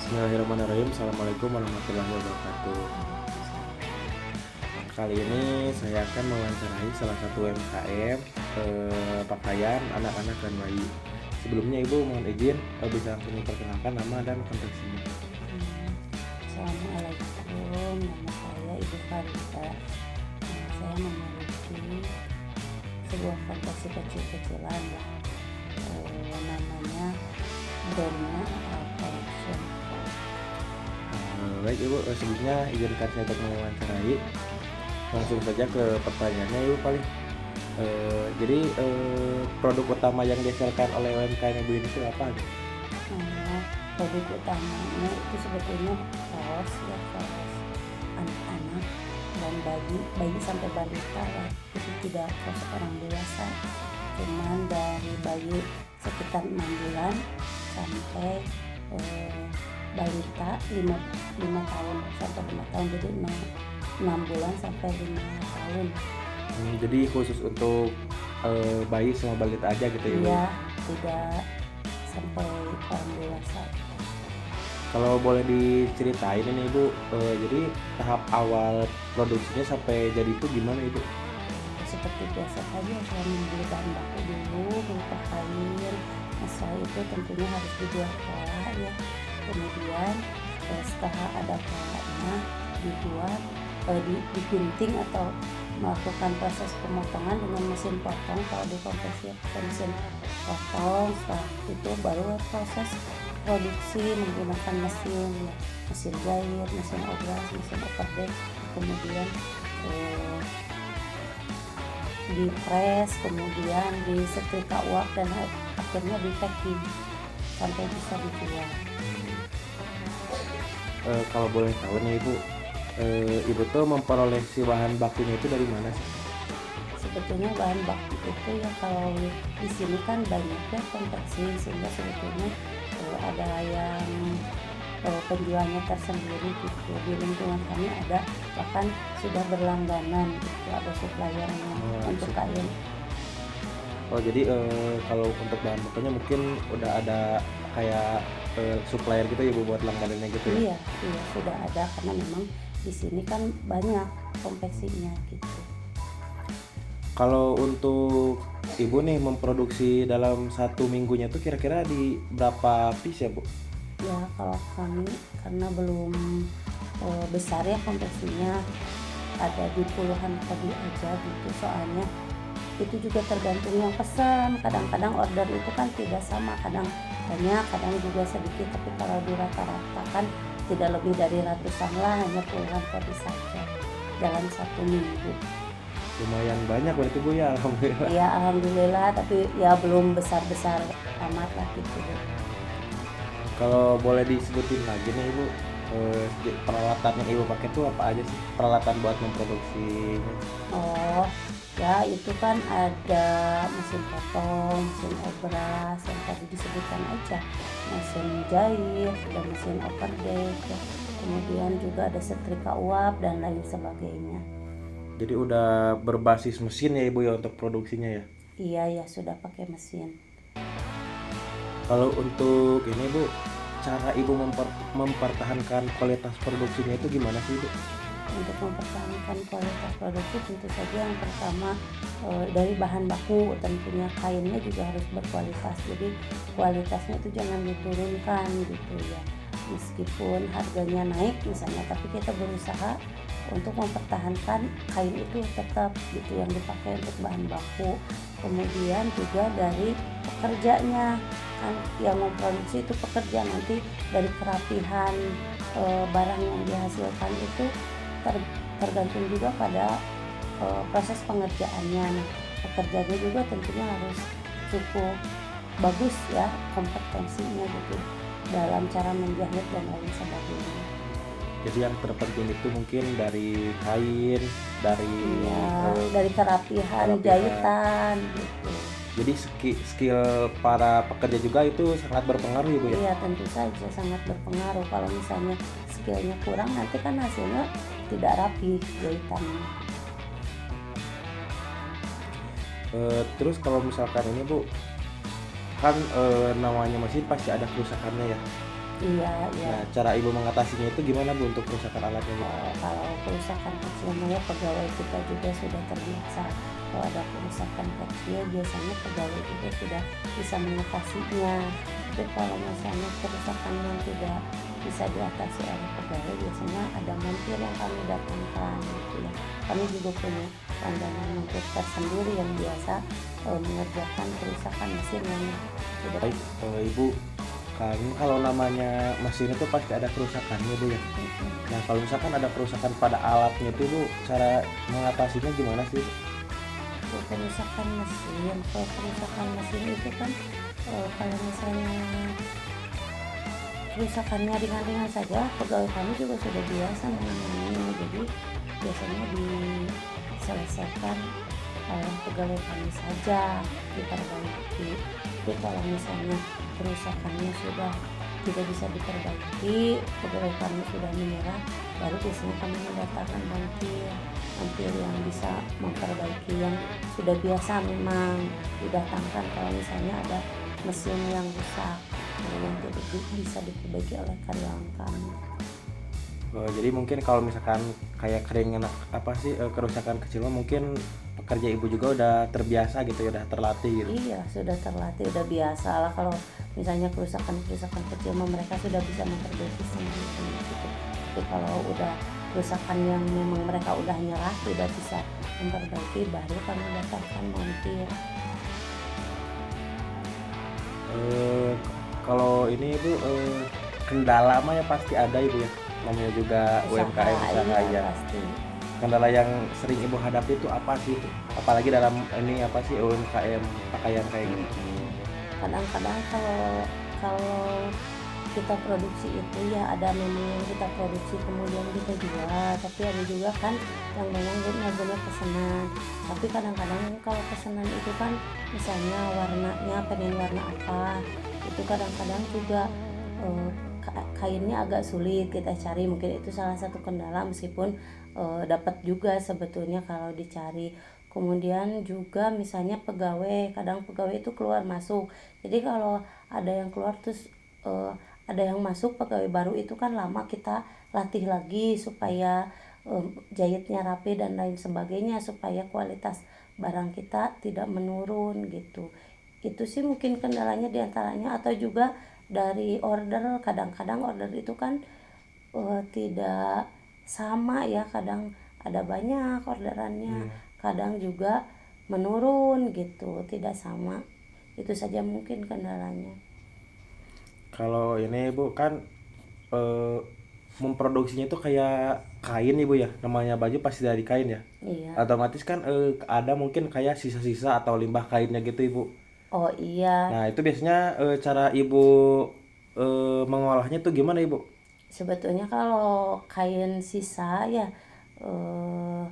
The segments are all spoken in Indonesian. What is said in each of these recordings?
Bismillahirrahmanirrahim. Assalamualaikum warahmatullahi wabarakatuh. Kali ini saya akan mewawancarai salah satu UMKM pakaian anak-anak dan bayi. Sebelumnya Ibu mohon izin bisa langsung memperkenalkan nama dan konteksnya. Assalamualaikum, nama saya Ibu Farida. Saya memiliki sebuah fantasi kecil-kecilan ya. Namanya brandnya Collection. Baik Ibu, sebelumnya izinkan saya untuk mewawancarai. Langsung saja ke pertanyaannya Ibu paling. Jadi produk utama yang dihasilkan oleh UMKM Ibu ini itu apa? Produk utamanya itu sebetulnya kaos anak-anak dan bayi sampai balita ya. Itu tidak kaos orang dewasa, cuman dari bayi sekitar 6 bulan sampai balita 5 tahun sampai 5 tahun, jadi 6 bulan sampai 5 tahun. Jadi khusus untuk bayi sama balita aja gitu ya Ibu? Iya, tidak sampai orang dewasa. Kalau boleh diceritain ini Ibu, jadi tahap awal produksinya sampai jadi itu gimana Ibu? Seperti biasa saja, saya membeli bahan baku dulu, berupa kain. Setelah itu tentunya harus dibuat pola ya. Kemudian setelah ada polanya dibuat, digunting atau melakukan proses pemotongan dengan mesin potong. Kalau di konveksi mesin potong, setelah itu baru proses produksi menggunakan mesin jahit, mesin obras, mesin overdek, kemudian di press, kemudian disetrika uap dan akhirnya di packing sampai bisa dijual. Kalau boleh tahu nih Ibu, Ibu tuh memperoleh si bahan bakunya itu dari mana sih? Sebetulnya bahan baku itu ya, kalau di sini kan banyaknya konveksi, sehingga sebetulnya ada yang penjualnya tersendiri gitu. Di lingkungan kami ada, bahkan sudah berlangganan gitu, ada suppliernya untuk kain. Oh jadi kalau untuk bahan bakunya mungkin udah ada kayak supplier gitu ya Ibu buat langganannya gitu ya? Iya sudah ada, karena memang di sini kan banyak konveksinya gitu. Kalau untuk Ibu nih memproduksi dalam 1 minggunya tuh kira-kira di berapa piece ya Bu? Ya kalau kami karena belum besar ya konveksinya, ada di puluhan tadi aja gitu. Soalnya itu juga tergantung yang pesan. Kadang-kadang order itu kan tidak sama, kadang banyak, kadang juga sedikit. Tapi kalau di rata-rata kan tidak lebih dari ratusan lah, hanya puluhan tadi saja dalam 1 minggu. Lumayan banyak berarti Bu ya, alhamdulillah. Ya alhamdulillah, tapi ya belum besar-besar amat lah gitu. Kalau boleh disebutin lagi nih Ibu, peralatan yang Ibu pakai tuh apa aja sih? Peralatan buat memproduksinya? Oh ya, itu kan ada mesin potong, mesin obras yang tadi disebutkan aja, mesin jahit, dan mesin overdek ya. Kemudian juga ada setrika uap dan lain sebagainya. Jadi udah berbasis mesin ya Ibu ya untuk produksinya ya? Iya ya, sudah pakai mesin. Kalau untuk ini Bu, cara Ibu mempertahankan kualitas produksinya itu gimana sih Bu? Untuk mempertahankan kualitas produksi, tentu saja yang pertama dari bahan baku, tentunya kainnya juga harus berkualitas. Jadi kualitasnya itu jangan diturunkan gitu ya. Meskipun harganya naik misalnya, tapi kita berusaha untuk mempertahankan kain itu tetap gitu yang dipakai untuk bahan baku. Kemudian juga dari pekerjanya, kan yang memproduksi itu pekerja, nanti dari kerapihan barang yang dihasilkan itu tergantung juga pada proses pengerjaannya. Nah, pekerjanya juga tentunya harus cukup bagus ya kompetensinya gitu dalam cara menjahit dan lain sebagainya. Jadi yang terpenting itu mungkin dari kain, dari kerapihan jahitan gitu. Jadi skill para pekerja juga itu sangat berpengaruh ya Bu ya? Iya, tentu saja sangat berpengaruh. Kalau misalnya skillnya kurang, nanti kan hasilnya tidak rapi jahitannya. Terus kalau misalkan ini Bu, kan namanya mesin pasti ada kerusakannya ya. Iya, iya. Nah, cara ibu mengatasinya itu gimana bu untuk kerusakan alatnya bu? Kalau kerusakan kecil namanya pegawai kita juga sudah terbiasa. Kalau ada kerusakan kecil biasanya pegawai juga sudah bisa mengatasinya. Tapi kalau misalnya kerusakan yang tidak bisa diatasi oleh pegawai, biasanya ada montir yang kami datangkan gitu ya. Kami juga punya langganan montir tersendiri yang biasa mengerjakan kerusakan mesin yang tidak. Baik, ibu kan kalau namanya mesin itu pasti ada kerusakannya bu ya. Nah kalau misalkan ada kerusakan pada alatnya itu bu, cara mengatasinya gimana sih? Kerusakan mesin, kalau kerusakan mesin itu kan kalau misalnya kerusakannya ringan-ringan saja, pegawai kami juga sudah biasa menanganinya. Jadi biasanya diselesaikan oleh pegawai kami saja, diperbaiki. Tapi kalau misalnya kerusakannya sudah tidak bisa diperbaiki, pegawai kami sudah menyerah, baru biasanya kami mendatangkan montir yang bisa memperbaiki, yang sudah biasa memang didatangkan kalau misalnya ada mesin yang rusak yang tidak bisa diperbaiki oleh karyawan kami. Jadi mungkin kalau misalkan kayak keringan apa sih kerusakan kecil mungkin pekerja ibu juga udah terbiasa gitu ya, udah terlatih gitu. Iya, sudah terlatih, udah biasa lah. Kalau misalnya kerusakan kecil mereka sudah bisa memperbaiki sendiri gitu. Tapi kalau udah kerusakan yang memang mereka udah nyerah tidak bisa memperbaiki, baru kami datangkan montir. Kalau ini ibu kendala mah ya pasti ada ibu ya, namanya juga UMKM usaha iya, ya. pasti. Kendala yang sering ibu hadapi itu apa sih itu? Apalagi dalam ini apa sih UMKM pakaian kayak gini? Kadang-kadang kalau kita produksi itu ya ada memang yang kita produksi kemudian kita jual, tapi ada juga kan yang memang benar-benar pesanan. Tapi kadang-kadang kalau pesanan itu kan misalnya warnanya pengen warna apa, itu kadang-kadang juga kainnya agak sulit kita cari, mungkin itu salah satu kendala, meskipun dapat juga sebetulnya kalau dicari. Kemudian juga misalnya kadang pegawai itu keluar masuk, jadi kalau ada yang keluar terus ada yang masuk pegawai baru, itu kan lama kita latih lagi supaya jahitnya rapi dan lain sebagainya, supaya kualitas barang kita tidak menurun gitu. Itu sih mungkin kendalanya diantaranya. Atau juga dari order, kadang-kadang order itu kan tidak sama ya, kadang ada banyak orderannya, kadang juga menurun gitu, tidak sama. Itu saja mungkin kendalanya. Kalau ini ibu kan eh, memproduksinya itu kayak kain ibu ya, namanya baju pasti dari kain ya. Iya. Otomatis kan ada mungkin kayak sisa-sisa atau limbah kainnya gitu ibu. Oh iya, Nah itu biasanya cara ibu mengolahnya tuh gimana ibu? sebetulnya kalau kain sisa ya, eh,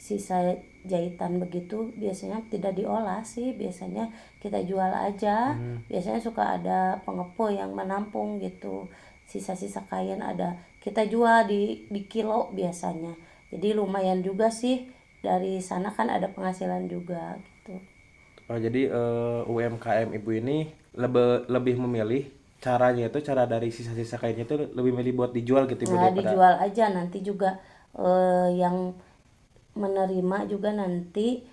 sisa jahitan begitu biasanya tidak diolah sih, biasanya kita jual aja. Biasanya suka ada pengepul yang menampung gitu sisa-sisa kain, ada kita jual di kilo biasanya. Jadi lumayan juga sih, dari sana kan ada penghasilan juga gitu. Jadi UMKM ibu ini lebih memilih caranya itu, cara dari sisa-sisa kainnya itu lebih milih buat dijual gitu ibu Nah, daripada. dijual aja, nanti juga yang menerima juga nanti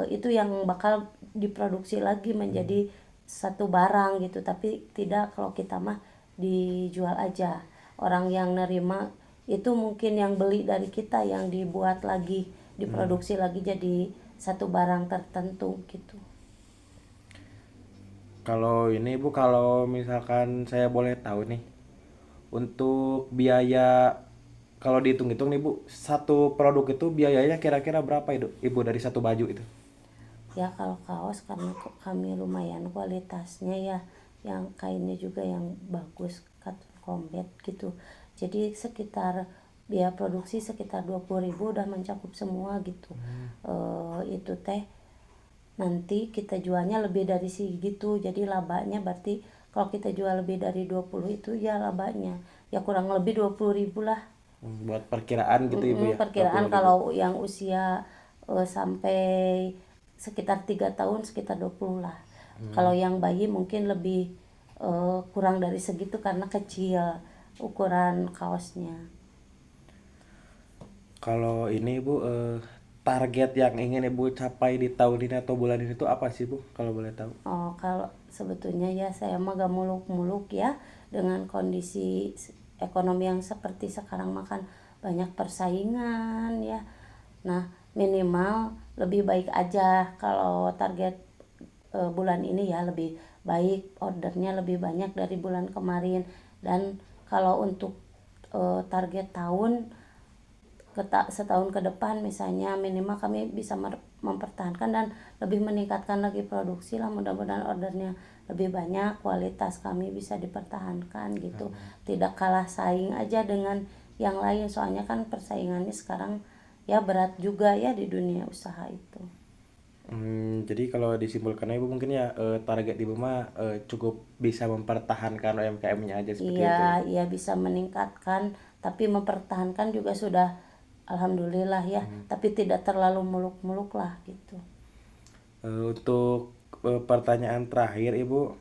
itu yang bakal diproduksi lagi menjadi satu barang gitu. Tapi tidak, kalau kita mah dijual aja. Orang yang nerima itu mungkin yang beli dari kita, yang dibuat lagi, diproduksi lagi jadi satu barang tertentu gitu. Kalau ini ibu, kalau misalkan saya boleh tahu nih, untuk biaya kalau dihitung-hitung nih bu, satu produk itu biayanya kira-kira berapa ibu dari satu baju itu? Ya kalau kaos, karena kami lumayan kualitasnya ya, yang kainnya juga yang bagus, cotton combat gitu, jadi sekitar biaya produksi sekitar 20.000 udah mencakup semua gitu. Itu teh nanti kita jualnya lebih dari segitu, jadi labanya berarti kalau kita jual lebih dari 20 itu ya labanya ya kurang lebih 20.000 lah. Buat perkiraan gitu ibu ya, Perkiraan 20.000. kalau yang usia sampai sekitar 3 tahun sekitar 20 lah. Kalau yang bayi mungkin lebih kurang dari segitu karena kecil ukuran kaosnya. Kalau ini Ibu, target yang ingin Ibu capai di tahun ini atau bulan ini tuh apa sih Bu, kalau boleh tahu? Oh, kalau sebetulnya ya saya mah gak muluk-muluk ya dengan kondisi ekonomi yang seperti sekarang makan banyak persaingan ya. Nah, minimal lebih baik aja kalau target bulan ini ya lebih baik ordernya lebih banyak dari bulan kemarin. Dan kalau untuk target tahun setahun ke depan misalnya minimal kami bisa mempertahankan dan lebih meningkatkan lagi produksi lah, mudah-mudahan ordernya lebih banyak, kualitas kami bisa dipertahankan gitu, tidak kalah saing aja dengan yang lain, soalnya kan persaingannya sekarang ya berat juga ya di dunia usaha itu. Jadi kalau disimpulkan Ibu mungkin ya, target Ibu mah, cukup bisa mempertahankan UMKM-nya aja seperti Iya, itu ya? iya bisa meningkatkan, tapi mempertahankan juga sudah alhamdulillah ya, tapi tidak terlalu muluk-muluk lah gitu. Untuk, pertanyaan terakhir Ibu,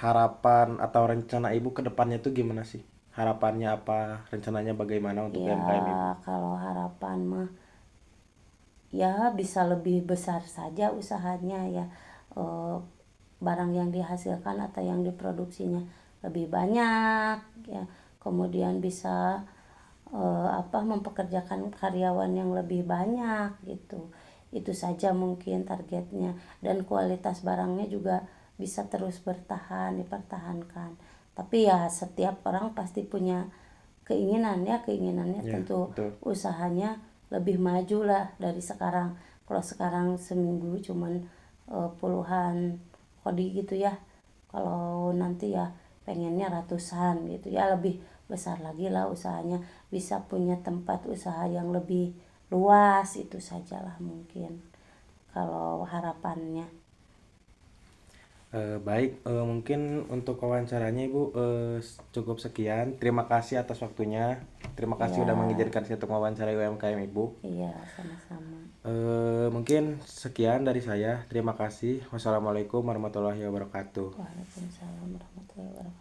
harapan atau rencana Ibu ke depannya tuh gimana sih? Harapannya apa? Rencananya bagaimana untuk Ya, UMKM Ibu? kalau harapan mah ya bisa lebih besar saja usahanya ya. Eh, Barang yang dihasilkan atau yang diproduksinya lebih banyak ya. Kemudian bisa mempekerjakan karyawan yang lebih banyak gitu. Itu saja mungkin targetnya, dan kualitas barangnya juga bisa terus bertahan, dipertahankan. Tapi ya setiap orang pasti punya keinginan ya, keinginannya Ya, tentu betul. usahanya lebih maju lah dari sekarang. Kalau sekarang seminggu cuman puluhan kodi gitu ya, kalau nanti ya pengennya ratusan gitu ya, lebih besar lagi lah usahanya, bisa punya tempat usaha yang lebih luas, itu sajalah mungkin kalau harapannya. Baik, mungkin untuk wawancaranya Ibu, cukup sekian. Terima kasih atas waktunya. Terima kasih Iya, udah mengizinkan saya untuk mewawancarai UMKM Ibu. iya sama-sama. Mungkin sekian dari saya. Terima kasih. Wassalamualaikum warahmatullahi wabarakatuh. Waalaikumsalam warahmatullahi wabarakatuh.